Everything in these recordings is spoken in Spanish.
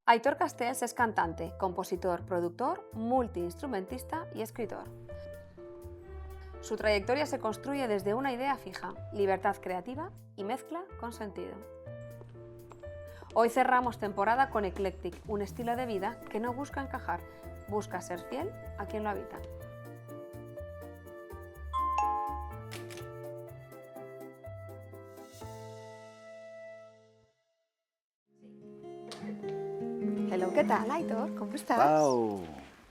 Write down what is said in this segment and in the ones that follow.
Aitor Castells es cantante, compositor, productor, multiinstrumentista y escritor. Su trayectoria se construye desde una idea fija, libertad creativa y mezcla con sentido. Hoy cerramos temporada con Eclectic, un estilo de vida que no busca encajar, busca ser fiel a quien lo habita. Hello, ¿qué tal, Aitor? ¿Cómo estás? ¡Pau!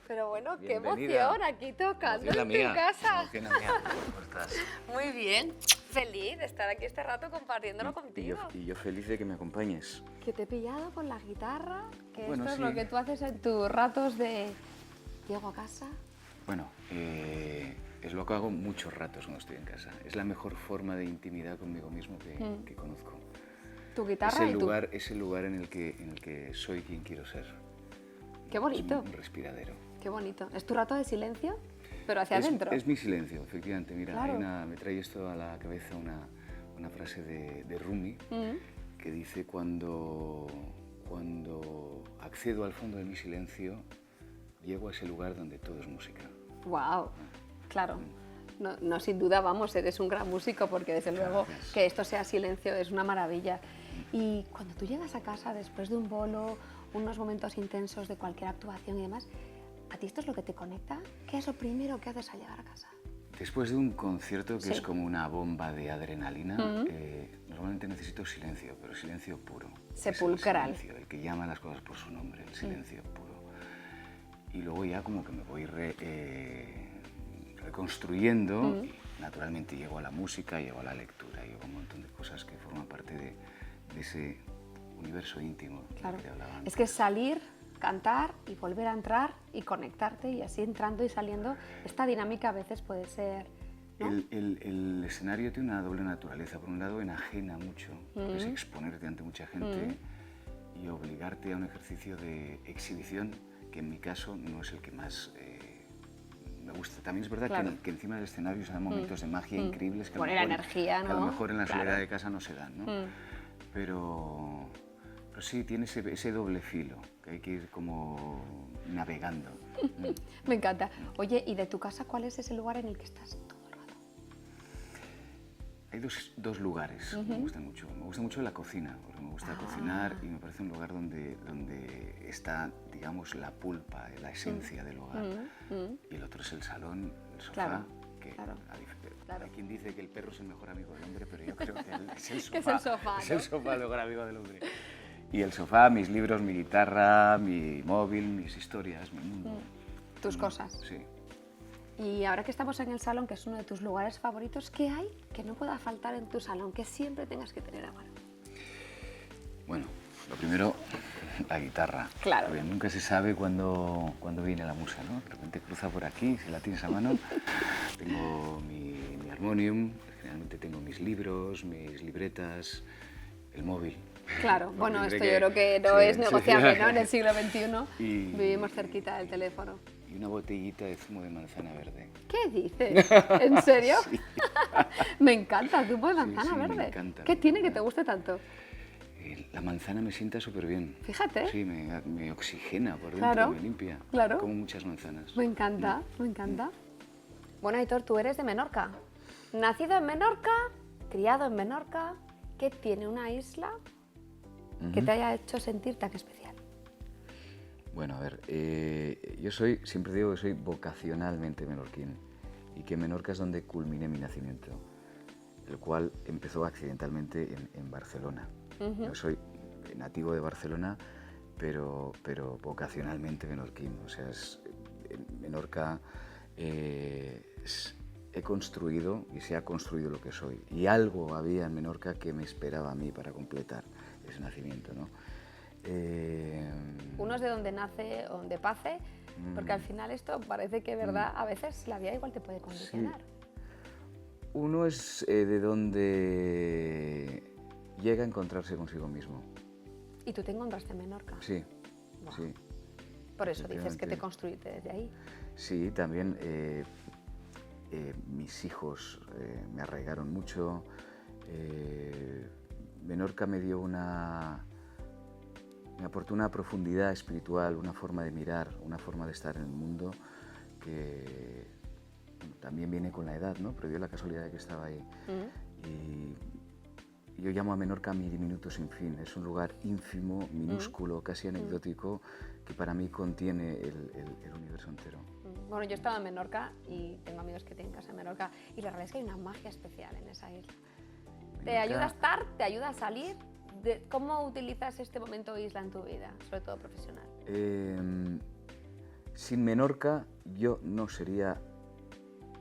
Pero bueno, qué Bienvenida. emoción aquí tocando Emoción la en mía. tu casa. Emoción la mía. ¿Cómo estás? Muy bien, feliz de estar aquí este rato compartiéndolo contigo. Y yo feliz de que me acompañes. Que te he pillado con la guitarra, que Bueno, esto es sí. lo que tú haces en tus ratos de llego a casa. Bueno, es lo que hago muchos ratos cuando estoy en casa. Es la mejor forma de intimidad conmigo mismo que conozco. Tu guitarra y tú. Es el lugar en el que soy quien quiero ser. Qué bonito. Es un respiradero. Qué bonito. ¿Es tu rato de silencio? Pero hacia adentro. Es mi silencio, efectivamente. Mira, Claro. me trae esto a la cabeza una frase de Rumi que dice: cuando accedo al fondo de mi silencio, llego a ese lugar donde todo es música. Wow, claro. No, sin duda, vamos, eres un gran músico porque desde luego Gracias. que esto sea silencio es una maravilla. Y cuando tú llegas a casa después de un bolo, unos momentos intensos de cualquier actuación y demás, ¿a ti esto es lo que te conecta? ¿Qué es lo primero que haces al llegar a casa? Después de un concierto que Sí. es como una bomba de adrenalina, normalmente necesito silencio, pero silencio puro. Sepulcral. Es el silencio, el que llama las cosas por su nombre, el silencio puro. Y luego ya como que me voy reconstruyendo, y naturalmente llego a la música, llego a la lectura, llego a un montón de cosas que forman parte de ese universo íntimo Claro. del que te hablaba antes. Es que salir, cantar y volver a entrar y conectarte y así entrando y saliendo, esta dinámica a veces puede ser, ¿no? El escenario tiene una doble naturaleza. Por un lado, enajena mucho, es exponerte ante mucha gente y obligarte a un ejercicio de exhibición que en mi caso no es el que más me gusta. También es verdad Claro. que encima del escenario se dan momentos de magia increíbles que, Pone la energía, que a lo ¿no? mejor en la Claro. soledad de casa no se dan, ¿no? Pero sí, tiene ese doble filo que hay que ir como navegando. Me encanta. Oye, ¿y de tu casa cuál es ese lugar en el que estás todo el rato? Hay dos lugares que me gustan mucho. Me gusta mucho la cocina, porque me gusta cocinar y me parece un lugar donde está, digamos, la pulpa, la esencia del hogar. Y el otro es el salón, el sofá. Claro, Que claro. Hay quien dice que el perro es el mejor amigo del hombre, pero yo creo que es el sofá. Que es el sofá, Es ¿no? el sofá el mejor amigo del hombre. Y el sofá, mis libros, mi guitarra, mi móvil, mis historias, mi mundo. Tus cosas. Sí. Y ahora que estamos en el salón, que es uno de tus lugares favoritos, ¿qué hay que no pueda faltar en tu salón, que siempre tengas que tener a mano? Bueno, lo primero, la guitarra. Claro. Porque nunca se sabe cuándo viene la musa, ¿no? De repente cruza por aquí, si la tienes a mano. Tengo mi armonium, generalmente tengo mis libros, mis libretas, el móvil. Claro, El bueno, móvil, esto que- yo creo que no sí, es sí. negociable, ¿no? En el siglo XXI Y- vivimos cerquita del teléfono. Y una botellita de zumo de manzana verde. ¿Qué dices? ¿En serio? Sí. Me encanta el zumo de manzana sí, me verde. encanta, ¿Qué me tiene que encanta. te guste tanto? La manzana me sienta súper bien. Fíjate. Sí, me oxigena por dentro, Claro, me limpia. claro. Como muchas manzanas. Me encanta, me encanta. Bueno, Aitor, tú eres de Menorca. Nacido en Menorca, criado en Menorca. ¿Qué tiene una isla que te haya hecho sentir tan especial? Bueno, a ver, yo siempre digo que soy vocacionalmente menorquín y que Menorca es donde culminé mi nacimiento, el cual empezó accidentalmente en Barcelona. Yo soy nativo de Barcelona, pero vocacionalmente menorquín. O sea, en Menorca he construido y se ha construido lo que soy. Y algo había en Menorca que me esperaba a mí para completar ese nacimiento, ¿no? Uno es de donde nace o donde pase, porque al final esto parece que, verdad, a veces la vida igual te puede condicionar. Uno es de donde llega a encontrarse consigo mismo. Y tú te encontraste en Menorca. Sí, Wow. sí. Por eso dices que te Efectivamente. construiste desde ahí. Sí, también mis hijos me arraigaron mucho. Menorca me dio una me aportó una profundidad espiritual, una forma de mirar, una forma de estar en el mundo que también viene con la edad, ¿no? Pero dio la casualidad de que estaba ahí. Y yo llamo a Menorca mi diminuto sin fin. Es un lugar ínfimo, minúsculo, casi anecdótico, que para mí contiene el universo entero. Bueno, yo he estado en Menorca y tengo amigos que tienen casa en Menorca y la verdad es que hay una magia especial en esa isla. ¿Te ayuda a estar? ¿Te ayuda a salir? ¿Cómo utilizas este momento isla en tu vida, sobre todo profesional? Sin Menorca yo no sería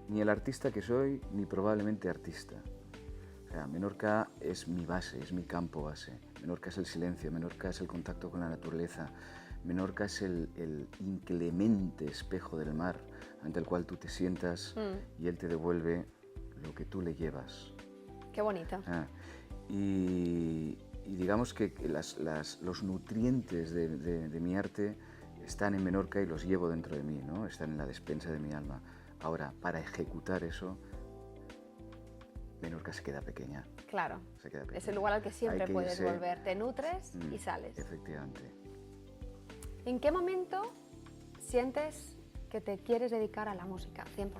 ni el artista que soy, ni probablemente artista. O sea, Menorca es mi base, es mi campo base. Menorca es el silencio, Menorca es el contacto con la naturaleza. Menorca es el inclemente espejo del mar ante el cual tú te sientas y él te devuelve lo que tú le llevas. Qué bonito. Y digamos que los nutrientes de mi arte están en Menorca y los llevo dentro de mí, ¿no? Están en la despensa de mi alma. Ahora, para ejecutar eso, Menorca se queda pequeña. Claro, se queda pequeña. Es el lugar al que siempre puedes volver. Te nutres y sales. Efectivamente. ¿En qué momento sientes que te quieres dedicar a la música 100%?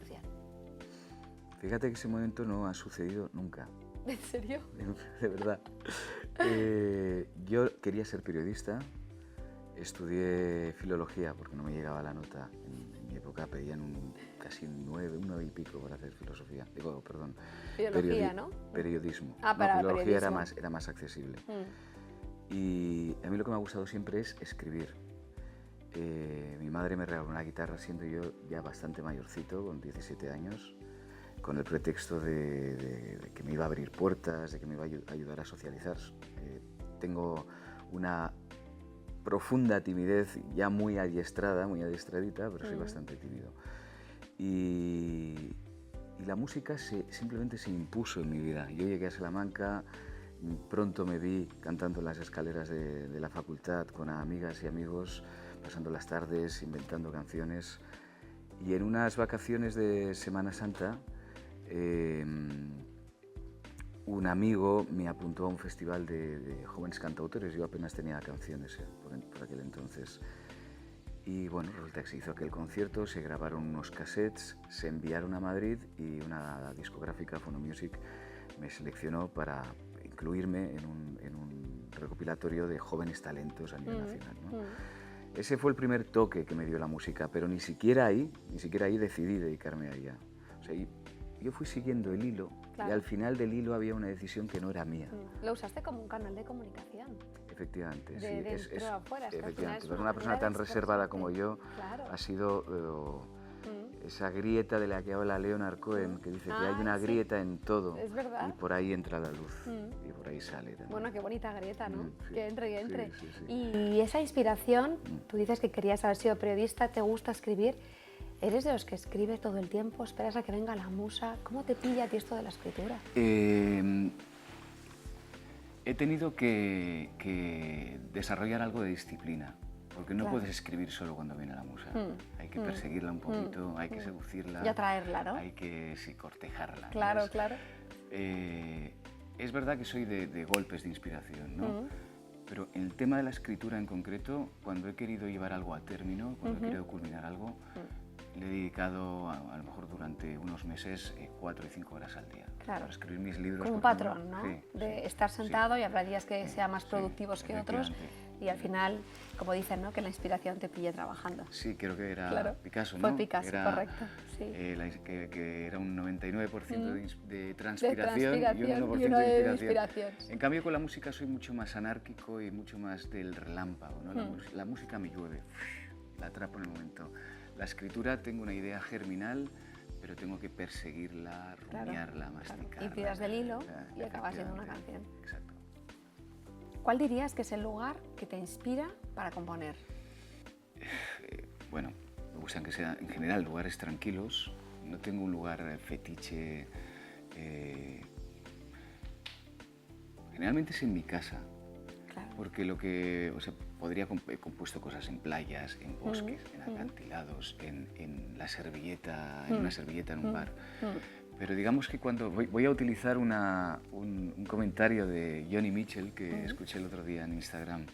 Fíjate que ese momento no ha sucedido nunca. ¿En serio? De verdad. Yo quería ser periodista, estudié filología porque no me llegaba la nota. En mi época pedían casi un 9 y pico para hacer filosofía. Filología, ¿no? Periodismo. Para filología periodismo. era más accesible. Y a mí lo que me ha gustado siempre es escribir. Mi madre me regaló una guitarra siendo yo ya bastante mayorcito, con 17 años, con el pretexto de que me iba a abrir puertas, de que me iba a ayudar a socializar. Tengo una profunda timidez, ya muy adiestradita, pero soy bastante tímido. Y la música simplemente se impuso en mi vida. Yo llegué a Salamanca, pronto me vi cantando en las escaleras de la facultad con amigas y amigos, pasando las tardes, inventando canciones. Y en unas vacaciones de Semana Santa, un amigo me apuntó a un festival de jóvenes cantautores. Yo apenas tenía canciones por aquel entonces. Y bueno, resulta que se hizo aquel concierto, se grabaron unos cassettes, se enviaron a Madrid y una discográfica, Phonomusic, me seleccionó para incluirme en un recopilatorio de jóvenes talentos a nivel nacional, ¿no? Ese fue el primer toque que me dio la música, pero ni siquiera ahí decidí dedicarme a ella. O sea, yo fui siguiendo el hilo, claro, y al final del hilo había una decisión que no era mía. Lo usaste como un canal de comunicación. Efectivamente, sí. Dentro a afuera, efectivamente. Una persona tan reservada como yo, claro, ha sido esa grieta de la que habla Leonard Cohen, que dice que hay una grieta en todo. Es verdad. Y por ahí entra la luz, y por ahí sale también. Bueno, qué bonita grieta, ¿no? Sí, que entre, que entre. Sí. Y esa inspiración, tú dices que querías haber sido periodista, te gusta escribir. ¿Eres de los que escribe todo el tiempo? ¿Esperas a que venga la musa? ¿Cómo te pilla a ti esto de la escritura? He tenido que desarrollar algo de disciplina, porque no puedes escribir solo cuando viene la musa. Hay que perseguirla un poquito, hay que seducirla. Y atraerla, ¿no? Hay que cortejarla. Claro, ¿no? claro. Es verdad que soy de golpes de inspiración, ¿no? Pero en el tema de la escritura en concreto, cuando he querido llevar algo a término, cuando he querido culminar algo, le he dedicado a lo mejor durante unos meses 4 y 5 horas al día. Claro. Para escribir mis libros. Como un patrón, ¿no? Sí, de estar sentado y habrá días que sean más productivos que otros y al final, como dicen, ¿no? Que la inspiración te pille trabajando. Sí, creo que era Picasso, ¿no? Fue Picasso, correcto. Sí. Que era un 99% de transpiración y un 1% de de inspiración. En cambio, con la música soy mucho más anárquico y mucho más del relámpago, ¿no? La música me llueve, la atrapo en el momento. La escritura, tengo una idea germinal, pero tengo que perseguirla, rumiarla, masticarla. Y tiras del hilo y acabas siendo una canción. Exacto. ¿Cuál dirías que es el lugar que te inspira para componer? Bueno, me gustan que sean en general lugares tranquilos. No tengo un lugar fetiche. Generalmente es en mi casa. Claro. Porque he compuesto cosas en playas, en bosques, en acantilados, en la servilleta, en una servilleta en un bar. Pero digamos que cuando voy a utilizar un comentario de Joni Mitchell que escuché el otro día en Instagram.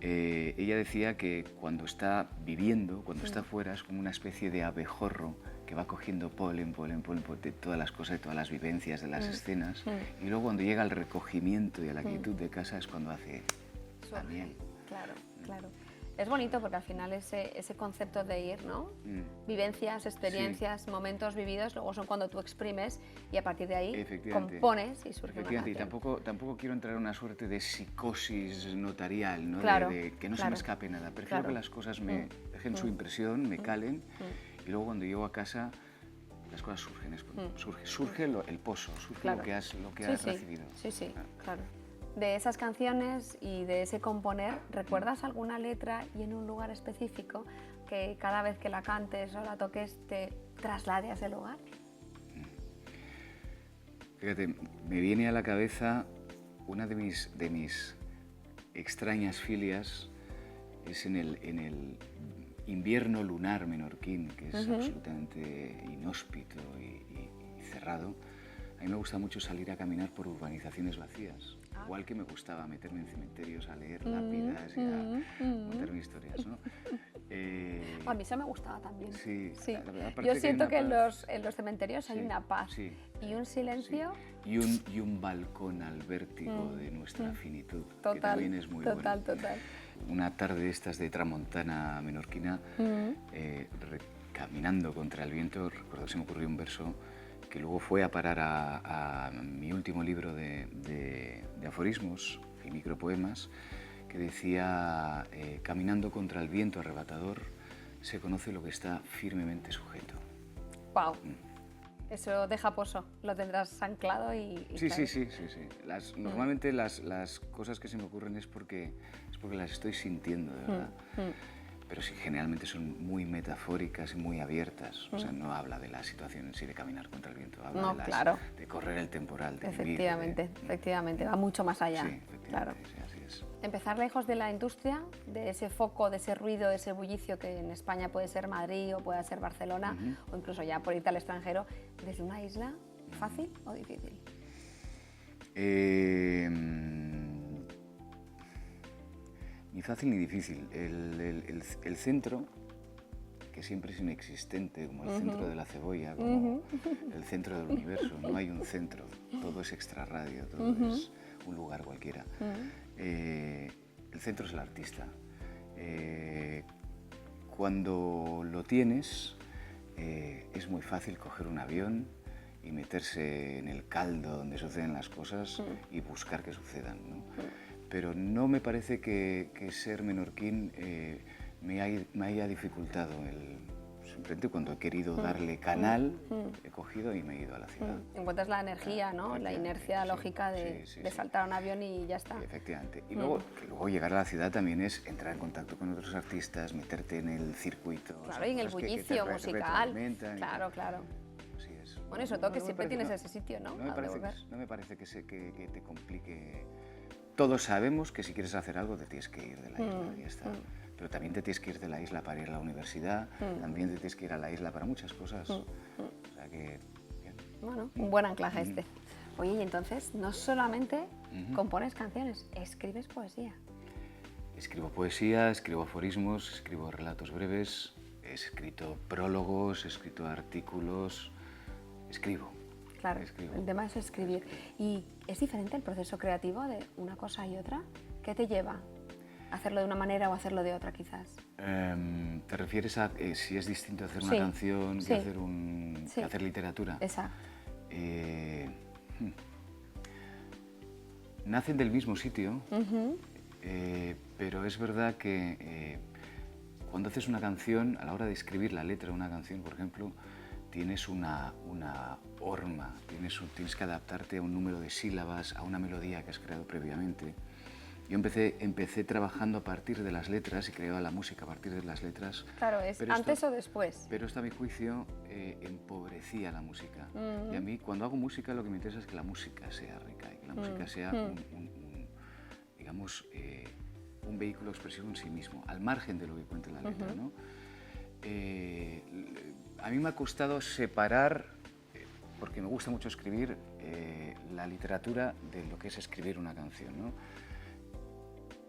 Ella decía que cuando está viviendo, cuando está fuera, es como una especie de abejorro que va cogiendo polen de todas las cosas, de todas las vivencias, de las escenas. Y luego cuando llega al recogimiento y a la quietud de casa es cuando hace la miel. Claro, claro. Es bonito porque al final ese concepto de ir, ¿no? Vivencias, experiencias, momentos vividos, luego son cuando tú exprimes y a partir de ahí compones y surge una canción. Y tampoco quiero entrar en una suerte de psicosis notarial, ¿no? Claro, de que no se me escape nada. Prefiero que las cosas me dejen su impresión, me calen y luego cuando llego a casa las cosas surgen. Surge el pozo, surge lo que has recibido. Sí, claro. De esas canciones y de ese componer, ¿recuerdas alguna letra y en un lugar específico que cada vez que la cantes o la toques te traslade a ese lugar? Fíjate, me viene a la cabeza una de mis extrañas filias, es en el invierno lunar menorquín, que es absolutamente inhóspito y cerrado. A mí me gusta mucho salir a caminar por urbanizaciones vacías. Igual que me gustaba meterme en cementerios a leer lápidas y a montarme historias, ¿no? A mí eso me gustaba también. Sí. Yo siento que en los cementerios hay una paz y un silencio. Sí. Y un balcón al vértigo de nuestra finitud, Total, que también es muy bueno. Total. Una tarde de estas de tramontana menorquina, caminando contra el viento, recuerdo que se me ocurrió un verso que luego fue a parar a mi último libro de aforismos y micropoemas, que decía, caminando contra el viento arrebatador, se conoce lo que está firmemente sujeto. ¡Wow! Eso deja pozo, lo tendrás anclado y sí, claro. sí. Normalmente las cosas que se me ocurren es porque las estoy sintiendo, de verdad. Pero sí, generalmente son muy metafóricas y muy abiertas. O sea, no habla de la situación en sí de caminar contra el viento, habla de correr el temporal, de efectivamente, vivir. Efectivamente, va mucho más allá. Sí, efectivamente, claro. Sí, así es. Empezar lejos de la industria, de ese foco, de ese ruido, de ese bullicio que en España puede ser Madrid o puede ser Barcelona, o incluso ya por irte al extranjero, desde una isla, ¿fácil o difícil? Ni fácil ni difícil. El centro, que siempre es inexistente, como el centro de la cebolla, como el centro del universo. No hay un centro, todo es extrarradio, todo es un lugar cualquiera. El centro es el artista. Cuando lo tienes, es muy fácil coger un avión y meterse en el caldo donde suceden las cosas y buscar que sucedan, ¿no? Pero no me parece que ser menorquín me haya dificultado. Simplemente cuando he querido darle canal, he cogido y me he ido a la ciudad. Encuentras la energía, ¿no? La inercia lógica de saltar a un avión y ya está. Efectivamente. Y luego llegar a la ciudad también es entrar en contacto con otros artistas, meterte en el circuito. Claro, y en el bullicio musical. Claro. Así es. Bueno, y sobre todo que siempre tienes ese sitio, ¿no? No me parece que te complique. Todos sabemos que si quieres hacer algo te tienes que ir de la isla y ya está. Pero también te tienes que ir de la isla para ir a la universidad, también te tienes que ir a la isla para muchas cosas. O sea que, bien. Bueno, un buen anclaje este. Oye, y entonces no solamente compones canciones, escribes poesía. Escribo poesía, escribo aforismos, escribo relatos breves, he escrito prólogos, he escrito artículos, escribo. Claro, el tema es escribir. ¿Y es diferente el proceso creativo de una cosa y otra? ¿Qué te lleva a hacerlo de una manera o hacerlo de otra, quizás? ¿Te refieres a si es distinto hacer una canción que hacer literatura? Exacto. Nacen del mismo sitio, pero es verdad que cuando haces una canción, a la hora de escribir la letra de una canción, por ejemplo, tienes una horma, tienes que adaptarte a un número de sílabas, a una melodía que has creado previamente. Yo empecé trabajando a partir de las letras y creaba la música a partir de las letras. Claro, ¿es antes o después? Pero esto, a mi juicio, empobrecía la música. Y a mí, cuando hago música, lo que me interesa es que la música sea rica y que la música sea un vehículo expresivo en sí mismo, al margen de lo que cuente la letra, ¿no? A mí me ha costado separar porque me gusta mucho escribir, la literatura de lo que es escribir una canción, ¿no?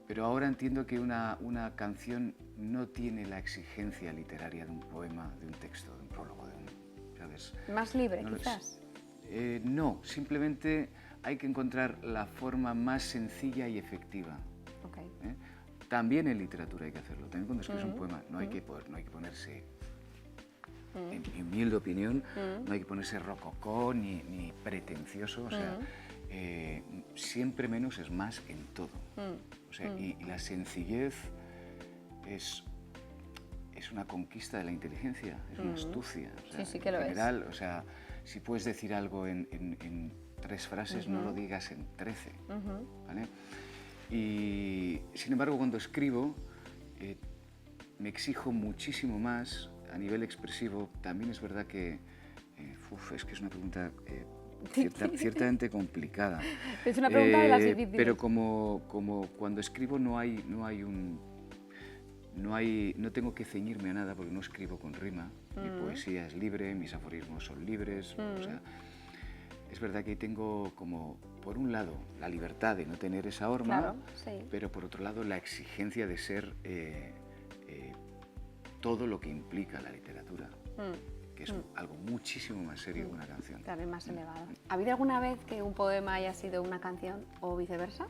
Pero ahora entiendo que una canción no tiene la exigencia literaria de un poema, de un texto, de un prólogo, ¿sabes? Más libre, No, quizás. No, simplemente hay que encontrar la forma más sencilla y efectiva. Okay. También en literatura hay que hacerlo, también cuando escribes un poema no hay que ponerse, en mi humilde opinión, no hay que ponerse rococó ni pretencioso, o sea, siempre menos es más en todo. O sea, y la sencillez es una conquista de la inteligencia, es una astucia. O sea, sí que lo en general, o sea, si puedes decir algo en 3 frases, no lo digas en 13, ¿vale? Y, sin embargo, cuando escribo, me exijo muchísimo más a nivel expresivo. También es verdad que, es que es una pregunta ciertamente complicada. Es una pregunta de las difíciles. Pero como cuando escribo no tengo que ceñirme a nada porque no escribo con rima. Mi poesía es libre, mis aforismos son libres. O sea, es verdad que tengo como, por un lado, la libertad de no tener esa horma, claro, sí. pero por otro lado la exigencia de ser todo lo que implica la literatura, que es algo muchísimo más serio que una canción. También más elevado. ¿Ha habido alguna vez que un poema haya sido una canción o viceversa?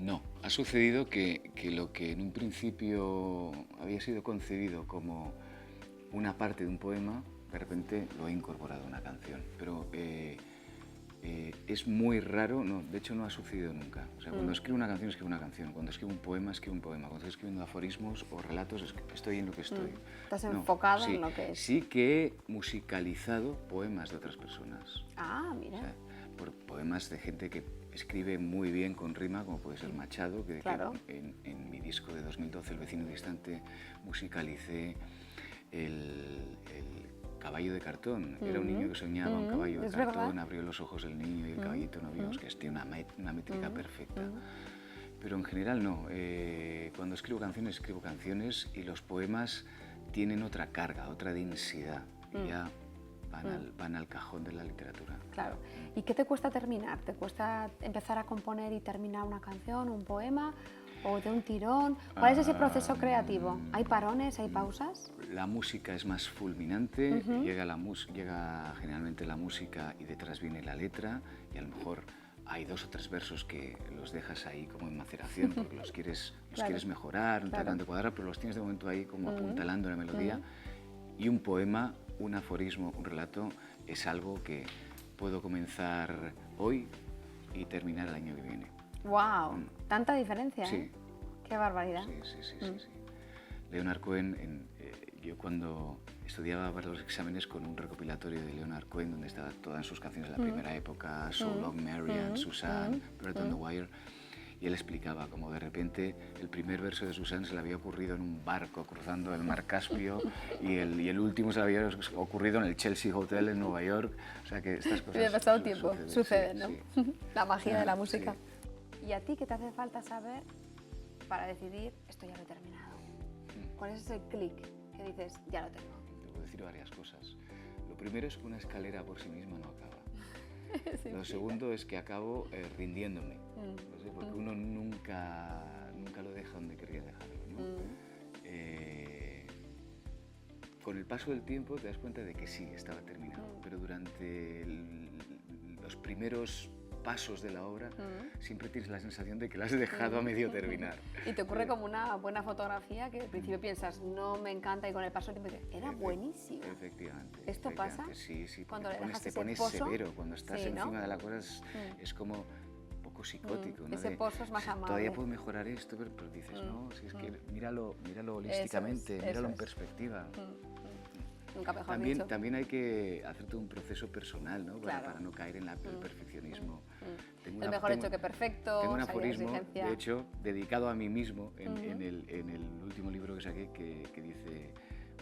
No, ha sucedido que lo que en un principio había sido concebido como una parte de un poema, de repente lo he incorporado a una canción, pero es muy raro, no, de hecho no ha sucedido nunca. O sea, cuando escribo una canción, escribo una canción, cuando escribo un poema, escribo un poema, cuando estoy escribiendo aforismos o relatos, estoy en lo que estoy. Estás enfocado sí, en lo que es. Sí que he musicalizado poemas de otras personas. Ah, mira. O sea, por poemas de gente que escribe muy bien con rima, como puede ser Machado, que en mi disco de 2012, El vecino distante, musicalicé el caballo de cartón. Era un niño que soñaba un caballo de cartón, verdad. Abrió los ojos el niño y el caballito no vio, que tiene una métrica perfecta. Pero en general no. Cuando escribo canciones y los poemas tienen otra carga, otra densidad. Y ya van al cajón de la literatura. Claro. ¿Y qué te cuesta terminar? ¿Te cuesta empezar a componer y terminar una canción, un poema? ¿O de un tirón? ¿Cuál es ese proceso creativo? ¿Hay parones, hay pausas? La música es más fulminante, llega generalmente la música y detrás viene la letra y a lo mejor hay 2 o 3 versos que los dejas ahí como en maceración porque los quieres mejorar, no te acaban de cuadrar, pero los tienes de momento ahí como apuntalando la melodía. Y un poema, un aforismo, un relato es algo que puedo comenzar hoy y terminar el año que viene. ¡Wow! ¿Tanta diferencia? Sí. ¡Qué barbaridad! Sí. Leonard Cohen, yo cuando estudiaba para los exámenes con un recopilatorio de Leonard Cohen donde estaban todas sus canciones de la primera época, So Long Marian, Suzanne, Bread on the Wire, y él explicaba como de repente el primer verso de Suzanne se le había ocurrido en un barco cruzando el mar Caspio y el último se le había ocurrido en el Chelsea Hotel en Nueva York. O sea que estas cosas... Y de pasado tiempo suceden, ¿no? Sí. La magia de la música. Sí. ¿Y a ti qué te hace falta saber para decidir esto ya lo he terminado? ¿Cuál es ese clic que dices, ya lo tengo? Te puedo decir varias cosas. Lo primero es que una escalera por sí misma no acaba. Lo segundo es que acabo rindiéndome, no sé, porque uno nunca lo deja donde quería dejarlo, ¿no? Con el paso del tiempo te das cuenta de que sí, estaba terminado, pero durante los primeros pasos de la obra siempre tienes la sensación de que la has dejado a medio terminar. Y te ocurre como una buena fotografía que al principio piensas, no me encanta, y con el paso del tiempo dices, era buenísima. Efectivamente. ¿Esto pasa? Sí, cuando te pones severo, cuando estás encima de la cosa es como un poco psicótico, ¿no? Ese pozo es más amable. Todavía puedo mejorar esto, pero dices, no, si es que míralo holísticamente, míralo en perspectiva. Nunca mejor dicho. También hay que hacer todo un proceso personal, ¿no? Para no caer en el perfeccionismo. El mejor hecho que perfecto. Tengo un aforismo, de hecho, dedicado a mí mismo en el último libro que saqué, que dice: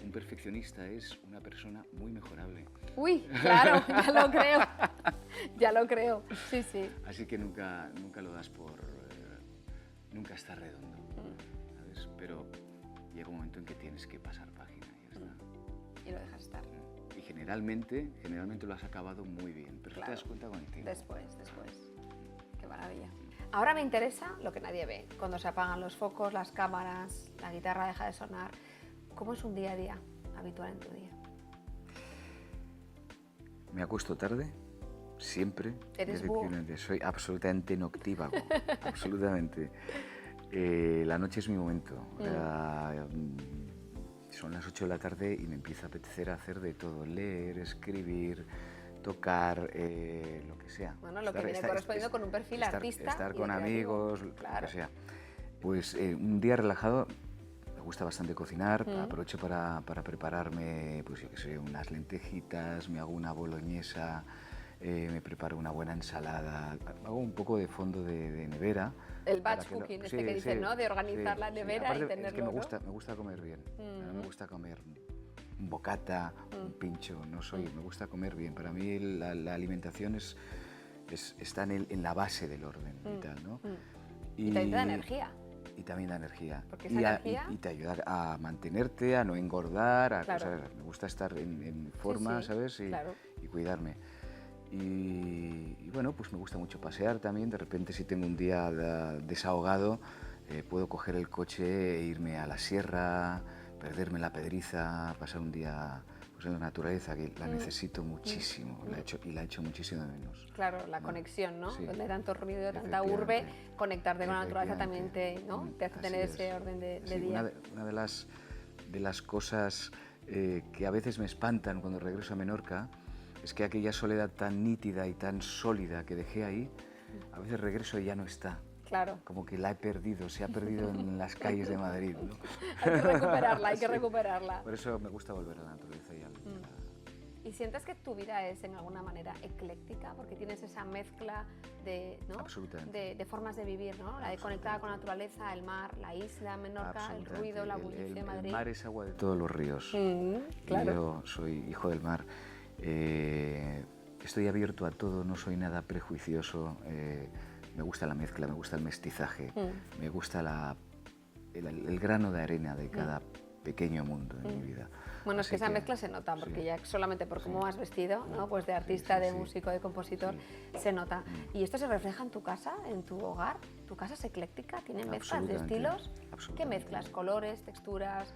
un perfeccionista es una persona muy mejorable. Uy, claro, ya lo creo. Ya lo creo, sí. Así que nunca lo das por... nunca está redondo, ¿sabes? Pero llega un momento en que tienes que pasar página y ya está. Y lo dejas estar. y generalmente lo has acabado muy bien, pero Claro. te das cuenta con el tiempo. Después. Qué maravilla. Ahora me interesa lo que nadie ve, cuando se apagan los focos, las cámaras, la guitarra deja de sonar. ¿Cómo es un día a día habitual en tu día? Me acuesto tarde, siempre. ¿Eres desde búho? que soy absolutamente noctívago, absolutamente. La noche es mi momento. Son las 8 de la tarde y me empieza a apetecer hacer de todo, leer, escribir, tocar, lo que sea. Bueno, lo que viene correspondiendo con un perfil artista Estar y con creativo. amigos, Claro. lo que sea. Pues un día relajado, me gusta bastante cocinar, aprovecho para prepararme, pues yo qué sé, unas lentejitas, me hago una boloñesa, me preparo una buena ensalada, hago un poco de fondo de nevera. El batch cooking, que dicen, ¿no? De organizar la nevera y Aparte, tenerlo, es que ¿no? me gusta comer bien. No me gusta comer un bocata, un pincho, me gusta comer bien. Para mí la alimentación está en la base del orden y tal, ¿no? Y también te da energía. Y también da energía. Porque esa energía... y te ayuda a mantenerte, a no engordar, Claro. me gusta estar en forma, Sí, ¿sabes? claro. Y cuidarme. Y bueno, pues me gusta mucho pasear también. De repente, si tengo un día desahogado, puedo coger el coche e irme a la sierra, perderme en la pedriza, pasar un día pues, en la naturaleza, que la necesito muchísimo, la echo muchísimo de menos. Claro, la conexión, ¿no? Sí. Donde hay tanto ruido, tanta urbe, conectarte con la naturaleza también te hace tener ese orden de Sí, día. una de las cosas que a veces me espantan cuando regreso a Menorca es que aquella soledad tan nítida y tan sólida que dejé ahí, a veces regreso y ya no está. Claro. Como que la he perdido, se ha perdido en las calles de Madrid, ¿no? Hay que recuperarla, hay que recuperarla. Por eso me gusta volver a la naturaleza y ¿Y sientes que tu vida es en alguna manera ecléctica? Porque tienes esa mezcla de, ¿no? Absolutamente. de formas de vivir, ¿no? La de conectada con la naturaleza, el mar, la isla, Menorca, el ruido, la bullicio de Madrid. El mar es agua de todos los ríos. Claro. Y yo soy hijo del mar. Estoy abierto a todo, no soy nada prejuicioso. Me gusta la mezcla, me gusta el mestizaje, me gusta el grano de arena de cada pequeño mundo de mi vida. Bueno, es que esa mezcla se nota, porque ya solamente por cómo has vestido, ¿no? Pues de artista, de músico, de compositor, se nota. ¿Y esto se refleja en tu casa, en tu hogar? ¿Tu casa es ecléctica? ¿Tiene mezclas de estilos? ¿Qué mezclas? ¿Colores, texturas,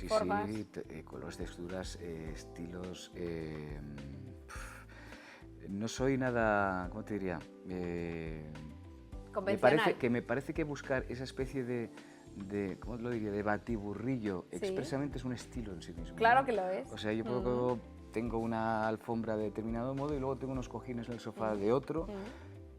formas? Sí, colores, texturas, estilos... no soy nada, ¿cómo te diría? Convencional. Me parece que buscar esa especie de ¿cómo lo diría? De batiburrillo expresamente es un estilo en sí mismo. Claro ¿no? que lo es. O sea, yo tengo una alfombra de determinado modo y luego tengo unos cojines en el sofá de otro,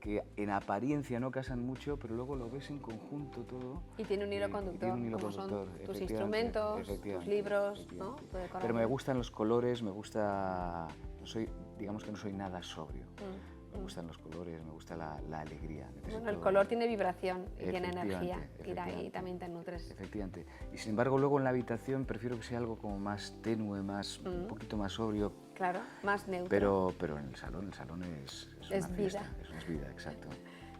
que en apariencia no casan mucho, pero luego lo ves en conjunto todo. Y tiene un hilo conductor, tiene un hilo como conductor, son tus instrumentos, tus libros, ¿no? Tu decoración. Pero me gustan los colores, me gusta... digamos que no soy nada sobrio. Me gustan los colores, me gusta la alegría. Bueno, el color tiene vibración y tiene energía, y de ahí también te nutres. Efectivamente. Y sin embargo, luego en la habitación prefiero que sea algo como más tenue, un poquito más sobrio. Claro, más neutro. Pero en el salón es Es una vida. fiesta, es vida, exacto.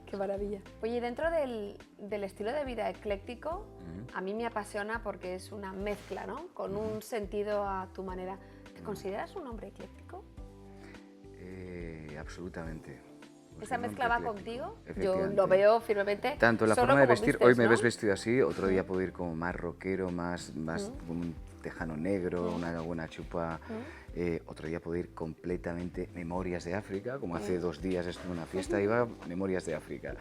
Qué maravilla. Oye, dentro del estilo de vida ecléctico, a mí me apasiona porque es una mezcla, ¿no? Con un sentido a tu manera. ¿Te consideras un hombre ecléctico? Absolutamente. ¿Esa mezcla va contigo? Yo Efectivamente. lo veo firmemente. Tanto la solo forma de como vestir, vistes, hoy me ¿no? ves vestido así, otro día puedo ir como más rockero, más un tejano negro, una buena chupa. Otro día puedo ir completamente Memorias de África, como hace 2 días estuve en una fiesta, iba Memorias de África.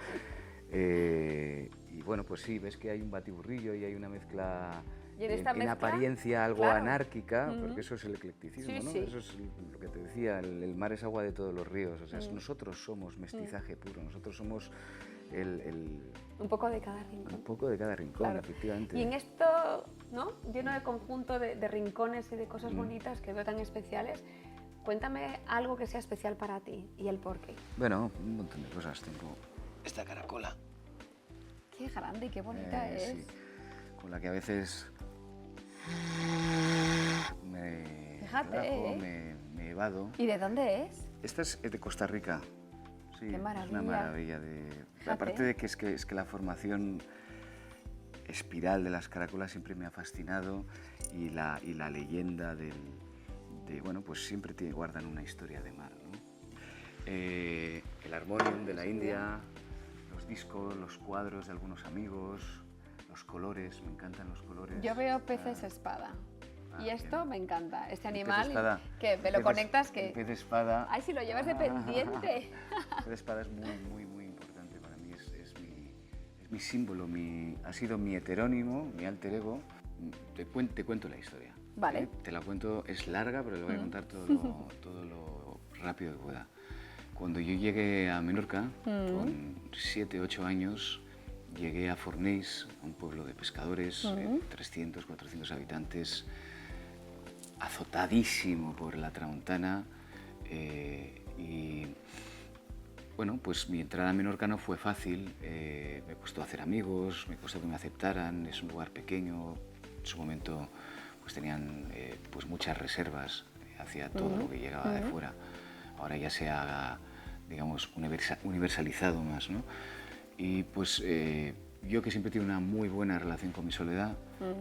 Y bueno, pues sí, ves que hay un batiburrillo y hay una mezcla... Y en esta mezcla, apariencia algo anárquica, porque eso es el eclecticismo, Sí, ¿no? sí. Eso es lo que te decía, el mar es agua de todos los ríos, o sea, nosotros somos mestizaje puro, nosotros somos un poco de cada rincón. un poco de cada rincón, Claro. efectivamente. Y en esto, ¿no? Lleno de conjunto de rincones y de cosas bonitas que veo tan especiales, cuéntame algo que sea especial para ti y el por qué. Bueno, un montón de cosas. Tengo esta caracola. Qué grande y qué bonita es. Sí, con la que a veces me Fíjate, relajo, me evado. ¿Y de dónde es? Esta es de Costa Rica. Sí, Qué maravilla. es una maravilla. Aparte de que es que la formación espiral de las caracolas siempre me ha fascinado y la leyenda bueno, pues siempre guardan una historia de mar, ¿no? El armonium de la India, los discos, los cuadros de algunos amigos, los colores, me encantan los colores. Yo veo peces espada. Y esto bien. me encanta, este El pez animal espada. que me lo conectas El que... pez espada. Ay, si lo llevas de pendiente. El pez espada es muy importante para mí, es mi símbolo, ha sido mi heterónimo, mi alter ego. Te cuento la historia. Vale. Te la cuento, es larga, pero le voy a contar todo lo rápido que pueda. Cuando yo llegué a Menorca, con 7, 8 años, llegué a Fornells, un pueblo de pescadores, 300, 400 habitantes, azotadísimo por la tramontana, y bueno, pues mi entrada a Menorca no fue fácil, me costó hacer amigos, me costó que me aceptaran, es un lugar pequeño, en su momento pues tenían pues muchas reservas hacia todo lo que llegaba de fuera, ahora ya se ha, digamos, universalizado más, ¿no? Y pues yo, que siempre tuve una muy buena relación con mi soledad,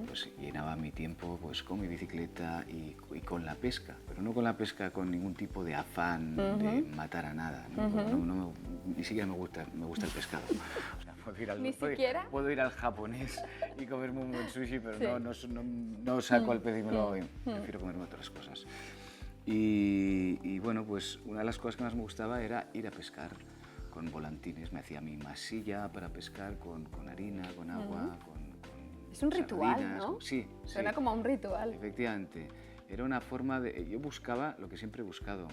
pues llenaba mi tiempo pues con mi bicicleta y con la pesca, pero no con la pesca con ningún tipo de afán de matar a nada, ¿no? Ni siquiera me gusta el pescado. O sea, puedo ir al japonés y comerme un buen sushi, pero no saco al pez y me lo hago. Prefiero comerme otras cosas. Y bueno, pues una de las cosas que más me gustaba era ir a pescar con volantines. Me hacía mi masilla para pescar con harina, con agua, con es un ritual, sardinas, ¿no? Sí. Suena como un ritual. Efectivamente. Era una forma de... Yo buscaba lo que siempre he buscado,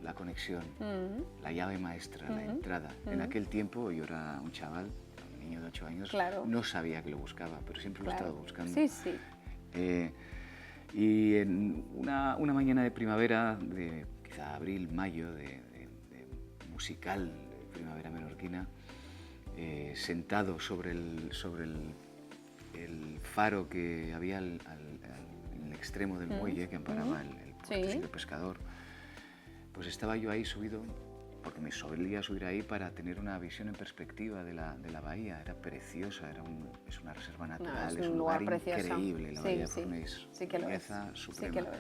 la conexión, la llave maestra, la entrada. En aquel tiempo yo era un chaval, un niño de 8 años, no sabía que lo buscaba, pero siempre lo he estado buscando. Sí. Y en una mañana de primavera, de quizá abril, mayo, de musical primavera menorquina, sentado sobre el faro que había en el extremo del muelle que amparaba el puerto del pescador, pues estaba yo ahí subido, porque me solía subir ahí para tener una visión en perspectiva de la bahía. Era preciosa, es una reserva natural, es un lugar increíble, la bahía de Fornells. Sí que lo es. Suprema. Sí que lo es.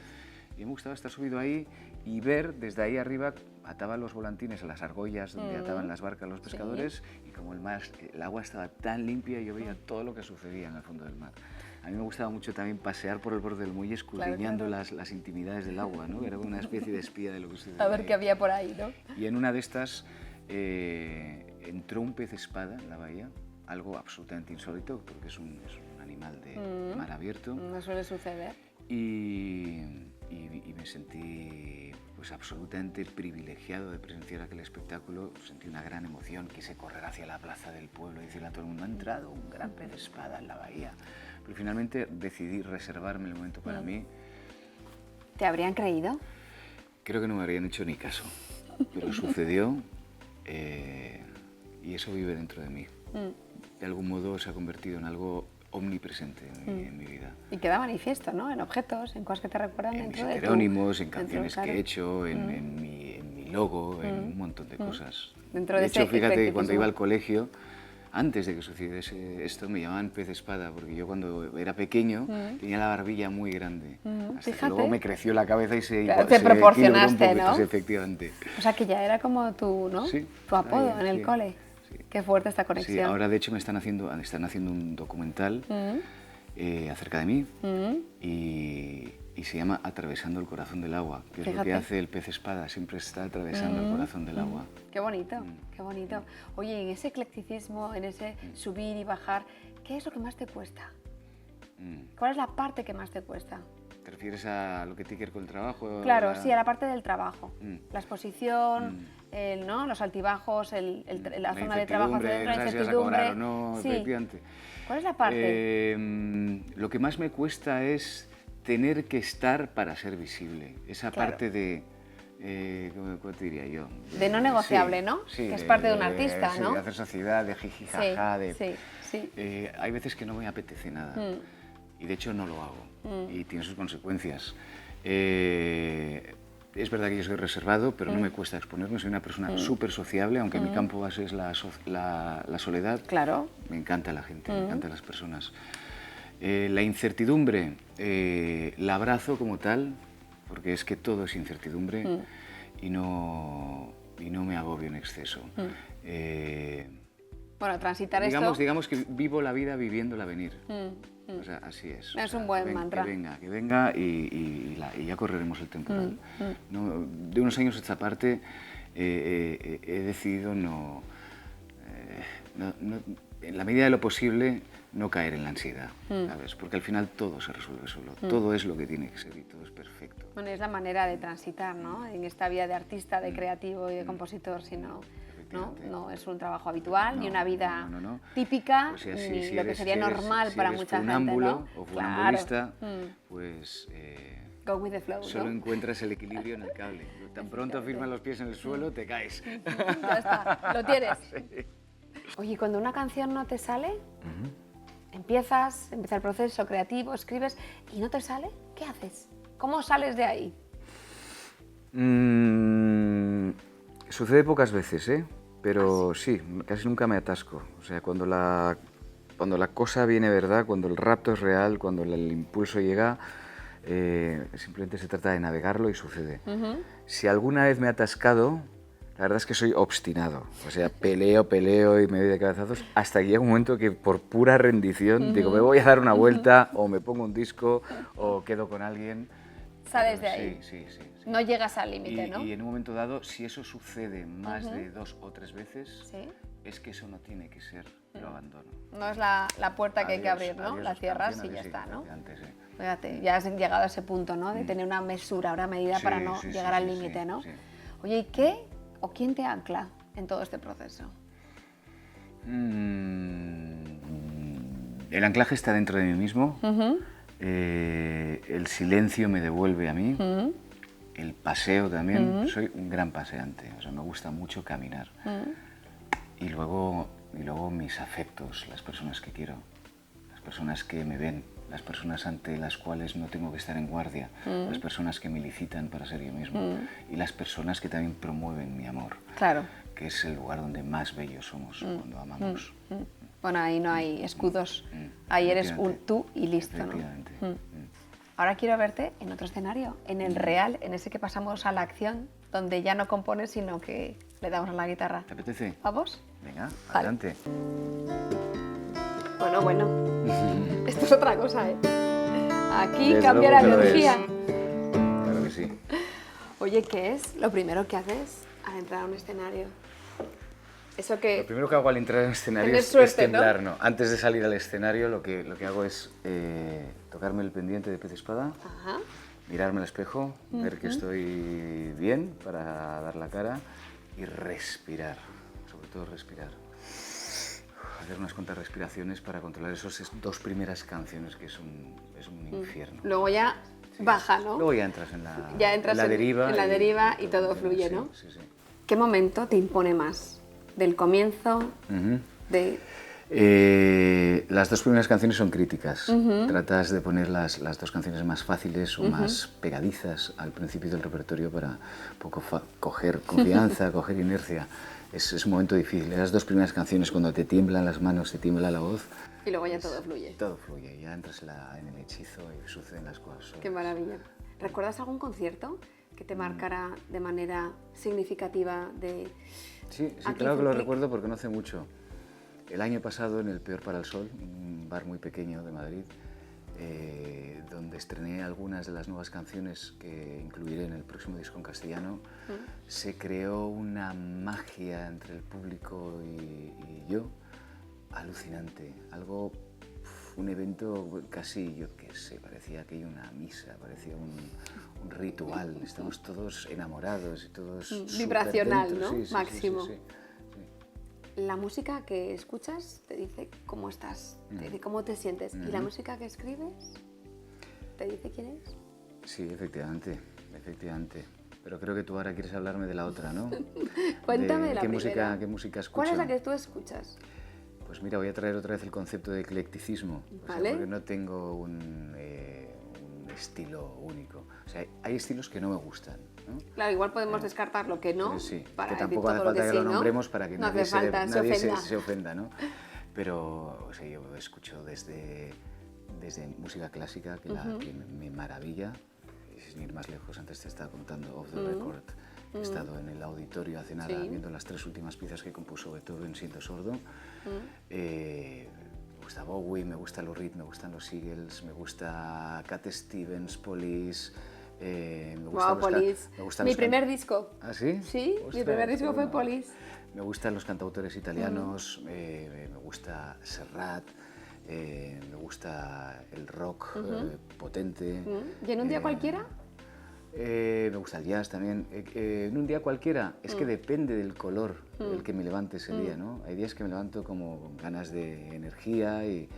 Y me gustaba estar subido ahí y ver desde ahí arriba, ataban los volantines a las argollas donde ataban las barcas los pescadores, y como el agua estaba tan limpia, yo veía todo lo que sucedía en el fondo del mar. A mí me gustaba mucho también pasear por el borde del muelle escudriñando las intimidades del agua, ¿no? Era como una especie de espía de lo que sucedía. A ver qué había por ahí, ¿no? Y en una de estas entró un pez espada en la bahía, algo absolutamente insólito, porque es un animal de mar abierto. No suele suceder. Y me sentí pues absolutamente privilegiado de presenciar aquel espectáculo. Sentí una gran emoción, quise correr hacia la plaza del pueblo y decirle a todo el mundo: ha entrado un gran pez espada en la bahía. Pero finalmente decidí reservarme el momento para mí. ¿Te habrían creído? Creo que no me habrían hecho ni caso, pero sucedió, y eso vive dentro de mí. De algún modo se ha convertido en algo omnipresente en mi vida. Y queda manifiesto, ¿no? En objetos, en cosas que te recuerdan dentro de mis heterónimos, en canciones que he hecho, en mi logo, en un montón de cosas. Dentro de hecho, fíjate que cuando iba al colegio, antes de que sucediese esto, me llamaban pez espada, porque yo cuando era pequeño tenía la barbilla muy grande. Hasta que luego me creció la cabeza y se proporcionaste, un poquito, ¿no? sí, efectivamente. O sea, que ya era como tu, ¿no? Sí, tu apodo en el cole. Sí. Qué fuerte esta conexión. Sí, ahora de hecho están haciendo un documental acerca de mí, y se llama Atravesando el corazón del agua, que es lo que hace el pez espada, siempre está atravesando el corazón del agua. Qué bonito, qué bonito. Oye, en ese eclecticismo, en ese subir y bajar, ¿qué es lo que más te cuesta? ¿Cuál es la parte que más te cuesta? ¿Te refieres a lo que tiene que ver con el trabajo? Claro, sí, a la parte del trabajo. La exposición, ¿no? Los altibajos, la zona de trabajo hacia dentro, la incertidumbre. No, sí. ¿Cuál es la parte? Lo que más me cuesta es tener que estar para ser visible. Esa parte de... ¿cómo te diría yo? De no negociable, ¿no? Sí, que es parte de un artista, ¿no? De hacer sociedad, de jijijaja, sí. Hay veces que no me apetece nada, y de hecho no lo hago, y tiene sus consecuencias. Es verdad que yo soy reservado, pero no me cuesta exponerme, soy una persona súper sociable, aunque mi campo base es la soledad. Claro. Me encanta la gente, me encantan las personas. La incertidumbre la abrazo como tal, porque es que todo es incertidumbre y no me agobio en exceso. Bueno, transitar digamos que vivo la vida viviéndola venir. O sea, así es. Es un buen mantra. Que venga y ya correremos el temporal. No, de unos años a esta parte he decidido no, en la medida de lo posible, no caer en la ansiedad, ¿sabes? Porque al final todo se resuelve solo, todo es lo que tiene que ser y todo es perfecto. Bueno, es la manera de transitar, ¿no? En esta vida de artista, de creativo y de compositor, sino... No es un trabajo habitual, ni una vida típica, pues ni lo que sería normal para mucha gente, ¿no? O funambulista, pues go with the flow, solo encuentras el equilibrio en el cable. Tan pronto firmas los pies en el suelo, te caes. Ya está, lo tienes. Sí. Oye, cuando una canción no te sale, empieza el proceso creativo, escribes y no te sale, ¿qué haces? ¿Cómo sales de ahí? Sucede pocas veces, pero sí, casi nunca me atasco. O sea, cuando la cosa viene verdad, cuando el rapto es real, cuando el impulso llega, simplemente se trata de navegarlo y sucede. Si alguna vez me he atascado, la verdad es que soy obstinado. O sea, peleo y me doy de cabezazos hasta que llega un momento que por pura rendición digo, me voy a dar una vuelta o me pongo un disco o quedo con alguien. Sales de ahí. Sí. No llegas al límite, ¿no? Y en un momento dado, si eso sucede más de 2 o 3 veces, es que eso no tiene que ser, lo abandono. No es la puerta que hay que abrir, ¿no? La cierras y ya está, ¿no? Fíjate, ya has llegado a ese punto, ¿no? De tener una mesura, una medida para no llegar al límite, ¿no? Sí. Oye, ¿y qué o quién te ancla en todo este proceso? El anclaje está dentro de mí mismo. El silencio me devuelve a mí. El paseo también. Soy un gran paseante. O sea, me gusta mucho caminar. Y luego mis afectos, las personas que quiero, las personas que me ven, las personas ante las cuales no tengo que estar en guardia, las personas que me licitan para ser yo mismo y las personas que también promueven mi amor. Claro. Que es el lugar donde más bellos somos cuando amamos. Bueno, ahí no hay escudos, ahí eres tú y listo, ¿no? Ahora quiero verte en otro escenario, en el real, en ese que pasamos a la acción, donde ya no compones, sino que le damos a la guitarra. ¿Te apetece? ¿Vamos? Venga, Vale. adelante. Bueno, esto es otra cosa, ¿eh? Aquí Desde cambia luego la que lo energía. es. Claro que sí. Oye, ¿qué es lo primero que haces al entrar a un escenario? Eso que... Lo primero que hago al entrar en el escenario Tener es suerte, temblar, ¿no? Antes de salir al escenario lo que hago es tocarme el pendiente de pez espada, mirarme al espejo, ver que estoy bien para dar la cara y respirar, sobre todo respirar. Hacer unas cuantas respiraciones para controlar esas 2 primeras canciones que es un infierno. Luego ya baja, ¿no? Luego ya entras en la deriva. En la deriva y todo fluye, ¿no? Sí. ¿Qué momento te impone más? ¿Del comienzo? Las 2 primeras canciones son críticas. Tratas de poner las 2 canciones más fáciles o más pegadizas al principio del repertorio para un poco coger confianza, coger inercia. Es un momento difícil. Las 2 primeras canciones, cuando te tiemblan las manos, te tiembla la voz. Y luego ya todo fluye. Todo fluye, ya entras en el hechizo y suceden las cosas solas. Qué maravilla. ¿Recuerdas algún concierto que te marcara de manera significativa de... Sí, claro que lo recuerdo porque no hace mucho. El año pasado en el Peor para el Sol, un bar muy pequeño de Madrid, donde estrené algunas de las nuevas canciones que incluiré en el próximo disco en castellano, se creó una magia entre el público y yo, alucinante. Un evento casi, yo qué sé, parecía aquello una misa, parecía un ritual. Estamos todos enamorados y todos vibracional, ¿no? Sí, máximo. Sí. La música que escuchas te dice cómo estás, te dice cómo te sientes. ¿Y la música que escribes te dice quién eres? Sí, efectivamente. Pero creo que tú ahora quieres hablarme de la otra, ¿no? Cuéntame de la primera. ¿Qué música escucho? ¿Cuál es la que tú escuchas? Pues mira, voy a traer otra vez el concepto de eclecticismo, ¿Vale? Porque no tengo un estilo único. O sea, hay estilos que no me gustan, ¿no? Claro, igual podemos descartar lo que no, sí, para que tampoco hace decir todo falta lo que sí, lo nombremos para que no nadie, hace falta, nadie se ofenda. se ofenda, ¿no? Pero o sea, yo escucho desde desde música clásica, que me maravilla, sin ir más lejos, antes te estaba contando Off the Record, he estado en el auditorio hace nada viendo las 3 últimas piezas que compuso Beethoven siendo sordo. Me gusta Bowie, me gusta Lou Reed, me gustan los Eagles, me gusta Cat Stevens, Police. Me gustan Police. Mi primer disco. ¿Ah, sí? Sí, mi primer disco fue Police. Me gustan los cantautores italianos, me gusta Serrat, me gusta el rock potente. ¿Y en un día cualquiera? Me gusta el jazz también. En un día cualquiera, es que depende del color el que me levante ese día, ¿no? Hay días que me levanto como con ganas de energía y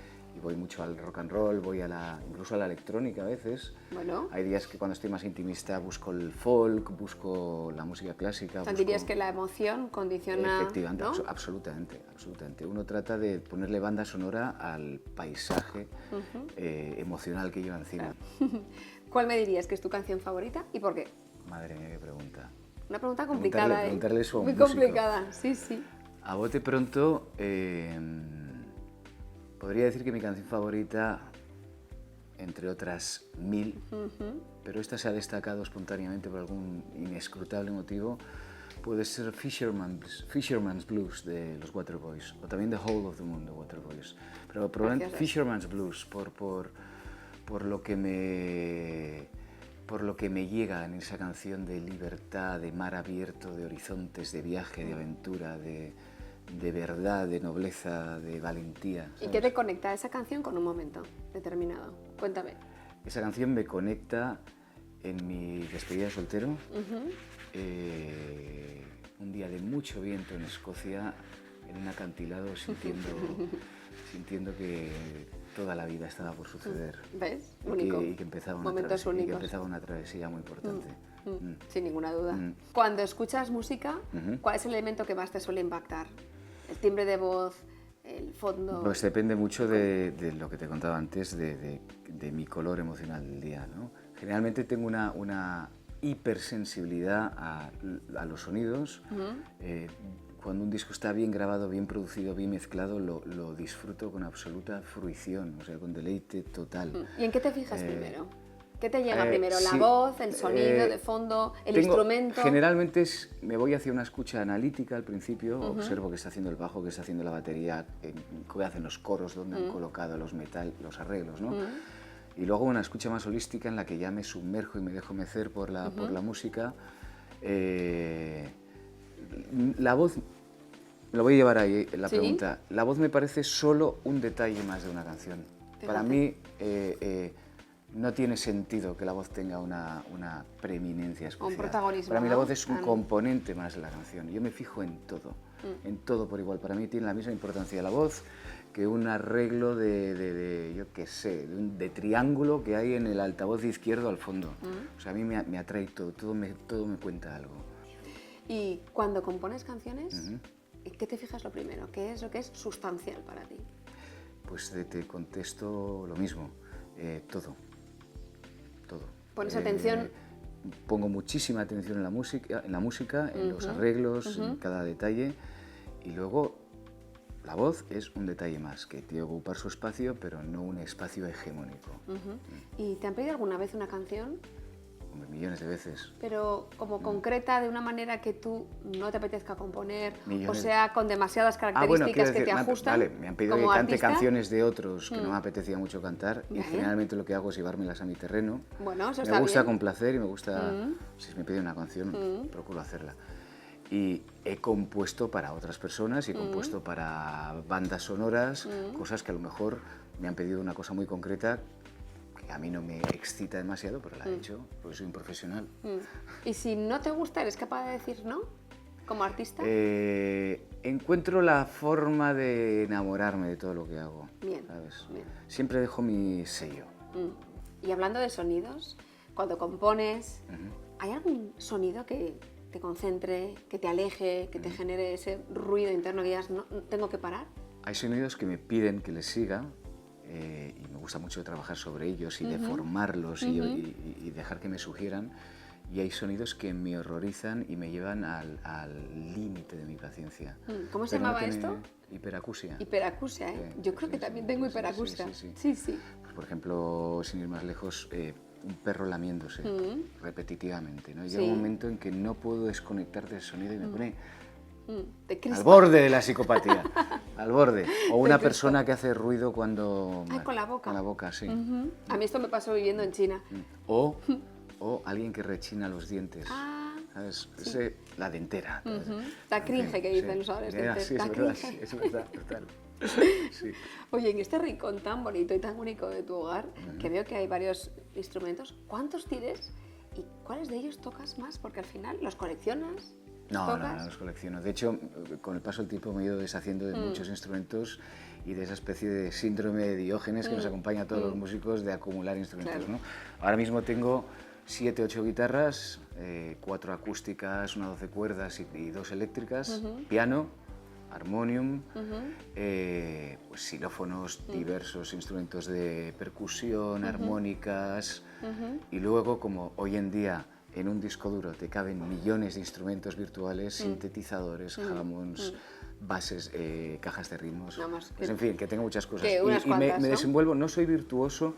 voy mucho al rock and roll, voy incluso a la electrónica a veces. Bueno. Hay días que cuando estoy más intimista busco el folk, busco la música clásica. ¿Dirías que la emoción condiciona? Efectivamente, ¿no? absolutamente. Uno trata de ponerle banda sonora al paisaje emocional que lleva encima. ¿Cuál me dirías que es tu canción favorita y por qué? Madre mía, qué pregunta. Una pregunta complicada, preguntarle eso a un muy músico. complicada, sí. A bote pronto, podría decir que mi canción favorita, entre otras 1000, pero esta se ha destacado espontáneamente por algún inescrutable motivo, puede ser Fisherman's Blues de los Waterboys, o también The Whole of the Moon de Waterboys. Pero probablemente Fisherman's Blues, por lo que me llega en esa canción de libertad, de mar abierto, de horizontes, de viaje, de aventura, de verdad, de nobleza, de valentía. ¿Sabes? ¿Y qué te conecta esa canción con un momento determinado? Cuéntame. Esa canción me conecta en mi despedida de soltero, un día de mucho viento en Escocia, en un acantilado, sintiendo que toda la vida estaba por suceder. ¿Ves? Único. Y que empezaba Momentos únicos. Y que empezaba una travesía muy importante. Sin ninguna duda. Cuando escuchas música, ¿cuál es el elemento que más te suele impactar? ¿El timbre de voz? ¿El fondo? Pues depende mucho de lo que te contaba antes, de mi color emocional del día, ¿no? Generalmente tengo una hipersensibilidad a los sonidos. Cuando un disco está bien grabado, bien producido, bien mezclado, lo disfruto con absoluta fruición, o sea, con deleite total. ¿Y en qué te fijas primero? ¿Qué te llega primero? ¿La voz, el sonido de fondo, el instrumento? Generalmente me voy hacia una escucha analítica al principio, observo qué está haciendo el bajo, qué está haciendo la batería, qué hacen los coros, dónde han colocado los arreglos, ¿no? Y luego una escucha más holística en la que ya me sumerjo y me dejo mecer por la música. La voz, lo voy a llevar ahí la pregunta, la voz me parece solo un detalle más de una canción. Fíjate. Para mí no tiene sentido que la voz tenga una preeminencia especial. Un protagonismo. Para mí la voz es un componente más de la canción. Yo me fijo en todo por igual. Para mí tiene la misma importancia la voz que un arreglo yo qué sé, de triángulo que hay en el altavoz izquierdo al fondo. O sea, a mí me atrae todo me cuenta algo. Y cuando compones canciones, ¿en qué te fijas lo primero? ¿Qué es lo que es sustancial para ti? Pues te contesto lo mismo, todo. ¿Pones atención? Pongo muchísima atención en la música, en los arreglos, en cada detalle, y luego la voz es un detalle más, que tiene que ocupar su espacio, pero no un espacio hegemónico. ¿Y te han pedido alguna vez una canción? Millones de veces. Pero como concreta, de una manera que tú no te apetezca componer, o sea, con demasiadas características que te ajustan. Vale, me han pedido que cante canciones de otros que no me apetecía mucho cantar, y generalmente lo que hago es llevármelas a mi terreno. Bueno, eso está me gusta bien. complacer y me gusta, si me piden una canción, procuro hacerla. Y he compuesto para otras personas y he compuesto para bandas sonoras, cosas que a lo mejor me han pedido una cosa muy concreta, a mí no me excita demasiado, pero la he hecho porque soy un profesional. ¿Y si no te gusta, eres capaz de decir no como artista? Encuentro la forma de enamorarme de todo lo que hago. Bien, ¿sabes? bien. Siempre dejo mi sello. Y hablando de sonidos, cuando compones, ¿hay algún sonido que te concentre, que te aleje, que te genere ese ruido interno que digas, no, tengo que parar? Hay sonidos que me piden que les siga. Y me gusta mucho trabajar sobre ellos y deformarlos y dejar que me sugieran. Y hay sonidos que me horrorizan y me llevan al límite de mi paciencia. ¿Cómo se llamaba esto? Hiperacusia. Hiperacusia, ¿eh? Sí, yo creo que también tengo hiperacusia. Sí. por ejemplo, sin ir más lejos, un perro lamiéndose repetitivamente, ¿no? Llega Sí. un momento en que no puedo desconectar del sonido y me pone Te al crispa. borde de la psicopatía, al borde. O una crispa. persona que hace ruido cuando... Ay, con la boca. Con la boca, sí. A mí esto me pasó viviendo en China. O alguien que rechina los dientes. Ah, ¿Sabes? La dentera. Da cringe, que dicen los adolescentes. Sí, Da es verdad, cringe. sí, es verdad, total. Sí. Oye, en este rincón tan bonito y tan único de tu hogar, que veo que hay varios instrumentos, ¿cuántos tienes y cuáles de ellos tocas más? Porque al final los coleccionas, No, tocas. no los colecciono. De hecho, con el paso del tiempo me he ido deshaciendo de muchos instrumentos y de esa especie de síndrome de Diógenes que nos acompaña a todos los músicos de acumular instrumentos, Claro. ¿no? Ahora mismo tengo 7, 8 guitarras, 4 acústicas, una 12 cuerdas y 2 eléctricas, piano, armonium, pues xilófonos, diversos instrumentos de percusión, armónicas, y luego, como hoy en día en un disco duro te caben millones de instrumentos virtuales, sintetizadores, hammons, bases, cajas de ritmos, Vamos, pues en fin, que tengo muchas cosas. que unas Y me cuantas, ¿no? desenvuelvo, no soy virtuoso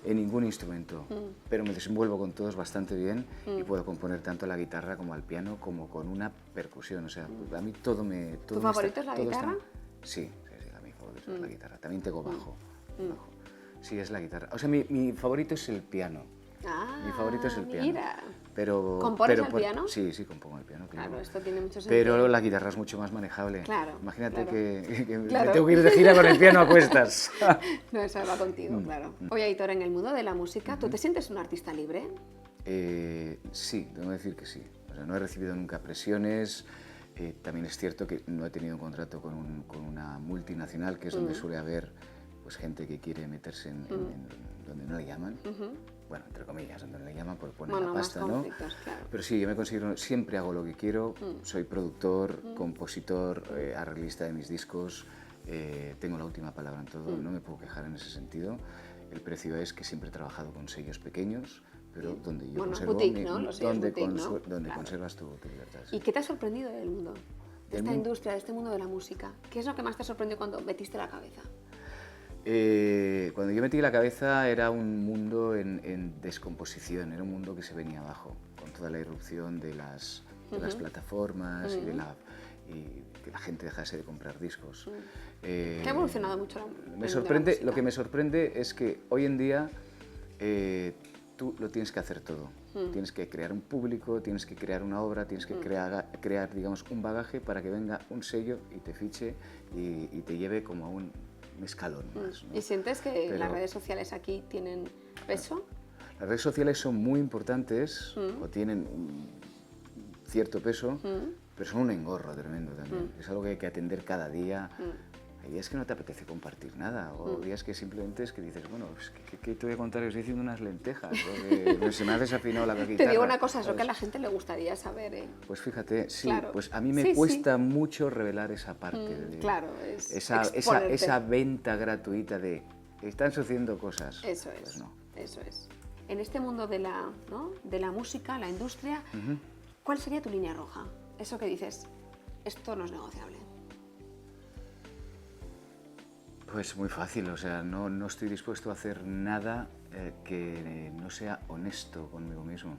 en ningún instrumento, pero me desenvuelvo con todos bastante bien y puedo componer tanto a la guitarra como al piano como con una percusión. O sea, a mí todo me... ¿Tu favorito es la guitarra? Sí, mi favorito es la guitarra. También tengo bajo. Sí, es la guitarra. O sea, mi favorito es el piano. Ah, Mi favorito es el piano. mira. Pero, ¿Compones al piano? Sí, sí, compongo el piano. Claro, esto tiene mucho sentido. Pero la guitarra es mucho más manejable. Claro, Imagínate claro. que Claro. me tengo que ir de gira con el piano a cuestas. No, eso va contigo, claro. Oye, Aitor, en el mundo de la música, ¿tú te sientes un artista libre? Sí, tengo que decir que sí. O sea, no he recibido nunca presiones. También es cierto que no he tenido un contrato con una multinacional, que es donde suele haber pues, gente que quiere meterse en donde no le llaman. Bueno, entre comillas, donde no le llaman por poner Bueno, la pasta, más ¿no? conflictos, claro. Pero sí, yo me considero, siempre hago lo que quiero. Soy productor, compositor, arreglista de mis discos. Tengo la última palabra en todo, no me puedo quejar en ese sentido. El precio es que siempre he trabajado con sellos pequeños, pero donde yo Bueno, conservo boutique, ¿no? Los sellos donde, boutique, ¿no? donde Claro. conservas tu libertad. Sí. ¿Y qué te ha sorprendido del mundo? De Del esta mundo. industria, de este mundo de la música. ¿Qué es lo que más te sorprendió cuando metiste la cabeza? Cuando yo metí la cabeza era un mundo en descomposición, era un mundo que se venía abajo, con toda la irrupción de las plataformas y que la gente dejase de comprar discos. Que ha evolucionado mucho el mundo de la Lo que música. me sorprende es que hoy en día tú lo tienes que hacer todo. Tienes que crear un público, tienes que crear una obra, tienes que crear digamos, un bagaje para que venga un sello y te fiche y te lleve como a un escalón más, ¿no? ¿Y sientes que Pero- las redes sociales aquí tienen peso? Las redes sociales son muy importantes o tienen un cierto peso, pero son un engorro tremendo también. Es algo que hay que atender cada día. Hay días que no te apetece compartir nada, o días que simplemente es que dices, bueno, pues, ¿qué te voy a contar? Estoy haciendo unas lentejas, o se me ha desafinado la guitarra. Te digo una cosa, es lo ¿sabes? que a la gente le gustaría saber, ¿eh? Pues fíjate, sí, Claro. pues a mí me Sí, sí. cuesta mucho revelar esa parte. Claro, es esa exponerte. venta gratuita de, están sucediendo cosas. Eso Pues es, no. eso es. En este mundo de la, ¿no? de la música, la industria, ¿cuál sería tu línea roja? Eso que dices, esto no es negociable. Pues muy fácil, o sea, no estoy dispuesto a hacer nada que no sea honesto conmigo mismo.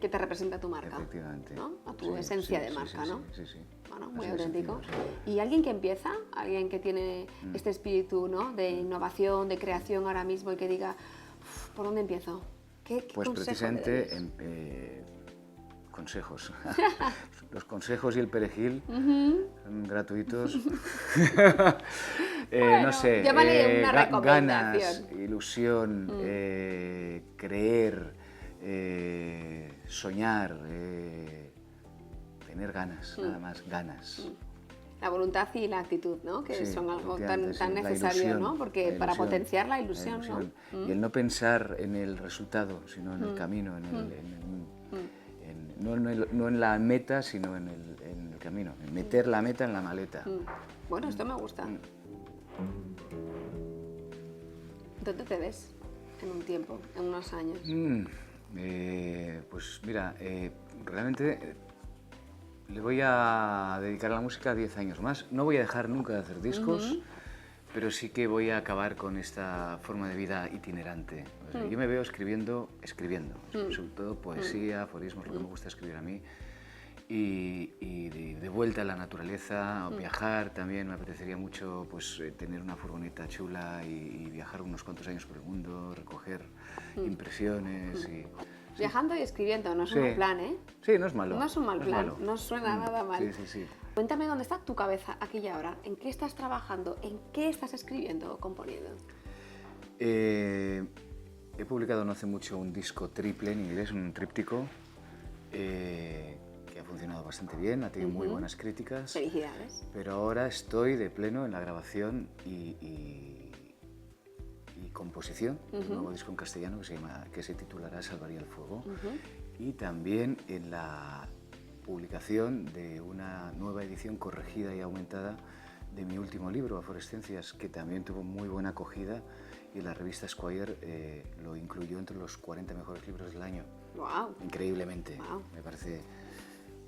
¿Qué te representa tu marca? Efectivamente. ¿No? A tu Sí, esencia sí, de sí, marca, sí, ¿no? sí, sí. Bueno, muy Así de auténtico. sencillo, sí. ¿Y alguien que empieza, alguien que tiene este espíritu, ¿no? de innovación, de creación ahora mismo y que diga, "Uf, ¿por dónde empiezo? ¿Qué Pues consejo le precisamente darías? consejos. Los consejos y el perejil son gratuitos. Bueno, no sé, llámale una recomendación. ganas, ilusión, creer, soñar, tener ganas, nada más, ganas. La voluntad y la actitud, ¿no? Que Sí, son algo tan, efectivamente, tan sí, la necesario, ilusión, ¿no? Porque la para ilusión, potenciar la la ilusión, ilusión. ¿no? Y el no pensar en el resultado, sino en el camino, no en la meta, sino en el camino, en meter la meta en la maleta. Bueno, esto me gusta. ¿Dónde te ves en un tiempo, en unos años? Pues mira, realmente le voy a dedicar a la música 10 años más. No voy a dejar nunca de hacer discos, pero sí que voy a acabar con esta forma de vida itinerante. O sea, yo me veo escribiendo, sobre todo poesía, aforismos, lo que me gusta escribir a mí. Y de vuelta a la naturaleza, o viajar también, me apetecería mucho pues, tener una furgoneta chula y viajar unos cuantos años por el mundo, recoger impresiones. Viajando y escribiendo, no es un mal plan, ¿eh? Sí, no es malo. No es un mal plan, no suena nada mal. Sí. Cuéntame dónde está tu cabeza aquí y ahora, en qué estás trabajando, en qué estás escribiendo o componiendo. He publicado no hace mucho un disco triple en inglés, un tríptico, que ha funcionado bastante bien, ha tenido muy buenas críticas. Felicidades. Pero ahora estoy de pleno en la grabación y composición de un nuevo disco en castellano que se titulará Salvaría el fuego, y también en la publicación de una nueva edición corregida y aumentada de mi último libro, Aforescencias, que también tuvo muy buena acogida y la revista Esquire lo incluyó entre los 40 mejores libros del año. ¡Wow! Increíblemente. Wow. Me parece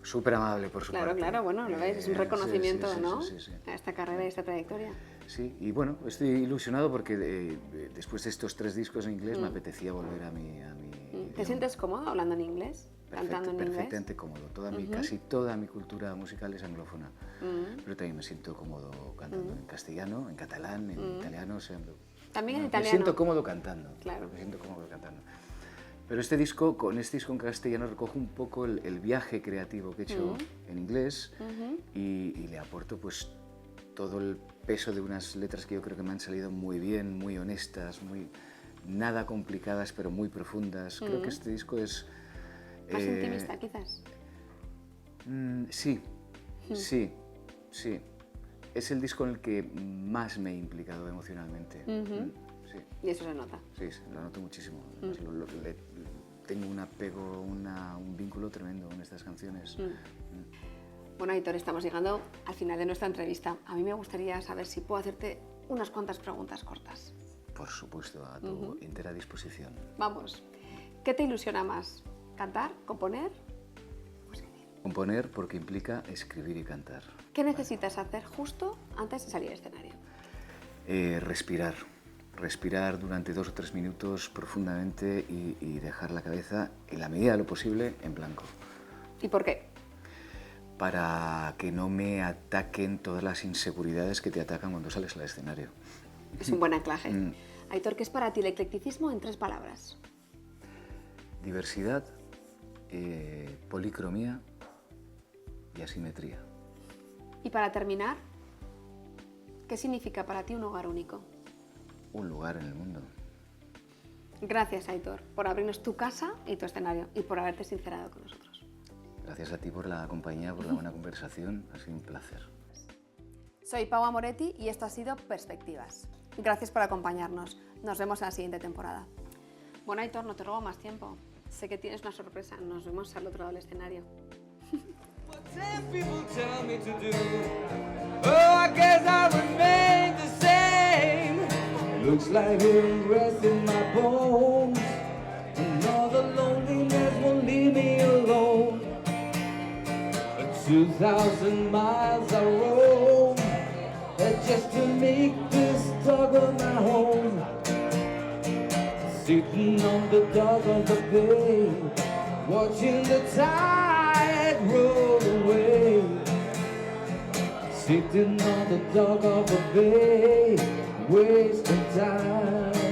súper amable por su parte. Claro, bueno, lo veis, es un reconocimiento, ¿no? Sí. A esta carrera y esta trayectoria. Sí, y bueno, estoy ilusionado porque después de estos 3 discos en inglés me apetecía volver a mi ¿Te sientes cómodo hablando en inglés? ¿Cantando en inglés? Perfectamente cómodo. Casi toda mi cultura musical es anglófona. Pero también me siento cómodo cantando en castellano, en catalán, en italiano. O sea, también en me italiano. siento cómodo cantando. Claro. Me siento cómodo cantando. Pero con este disco en castellano recojo un poco el viaje creativo que he hecho en inglés y le aporto pues todo el peso de unas letras que yo creo que me han salido muy bien, muy honestas, nada complicadas, pero muy profundas. Creo que este disco es... ¿Más intimista, quizás? Sí. Es el disco en el que más me he implicado emocionalmente. Sí. Y eso se nota. Sí, lo noto muchísimo. Además, tengo un apego, un vínculo tremendo con estas canciones. Bueno, Aitor, estamos llegando al final de nuestra entrevista. A mí me gustaría saber si puedo hacerte unas cuantas preguntas cortas. Por supuesto, a tu entera disposición. Vamos. ¿Qué te ilusiona más? ¿Cantar? ¿Componer? ¿O escribir? Componer porque implica escribir y cantar. ¿Qué necesitas hacer justo antes de salir al escenario? Respirar durante 2 o 3 minutos profundamente y dejar la cabeza, en la medida de lo posible, en blanco. ¿Y por qué? Para que no me ataquen todas las inseguridades que te atacan cuando sales al escenario. Es un buen anclaje. Aitor, ¿qué es para ti el eclecticismo en 3 palabras? Diversidad, policromía y asimetría. Y para terminar, ¿qué significa para ti un hogar único? Un lugar en el mundo. Gracias, Aitor, por abrirnos tu casa y tu escenario y por haberte sincerado con nosotros. Gracias a ti por la compañía, por la buena conversación. Ha sido un placer. Soy Pau Amoretti y esto ha sido Perspectivas. Gracias por acompañarnos. Nos vemos en la siguiente temporada. Bueno, Aitor, no te robo más tiempo. Sé que tienes una sorpresa. Nos vemos al otro lado del escenario. Looks like a rest in my bones, and all the loneliness won't leave me alone. 2,000 miles I roam just to make this dog of my home. Sitting on the dock of the bay, watching the tide roll away. Sitting on the dock of the bay, wasting time.